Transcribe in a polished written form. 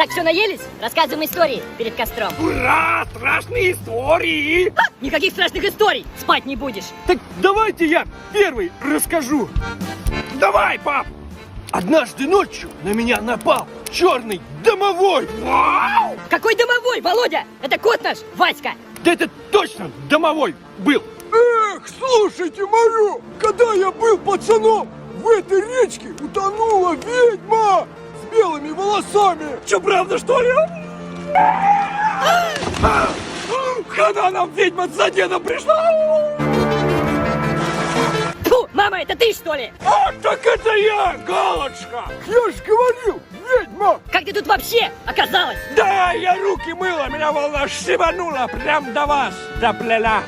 Так все наелись? Рассказываем истории перед костром. Ура! Страшные истории! Никаких страшных историй! Спать не будешь! Так давайте я первый расскажу. Давай, пап! Однажды ночью на меня напал черный домовой. Вау! Какой домовой, Володя? Это кот наш, Васька! Да это точно домовой был. Эх, слушайте мою! Когда я был пацаном, в этой речке утонула ведьма с белыми волосами. Че, правда, что ли? Когда нам ведьма за дедом пришла? Фу, мама, это ты что ли? А, так это я, Галочка! Я ж говорил, ведьма! Как ты тут вообще оказалась? Да, я руки мыла, меня волна шибанула, прям до вас доплела.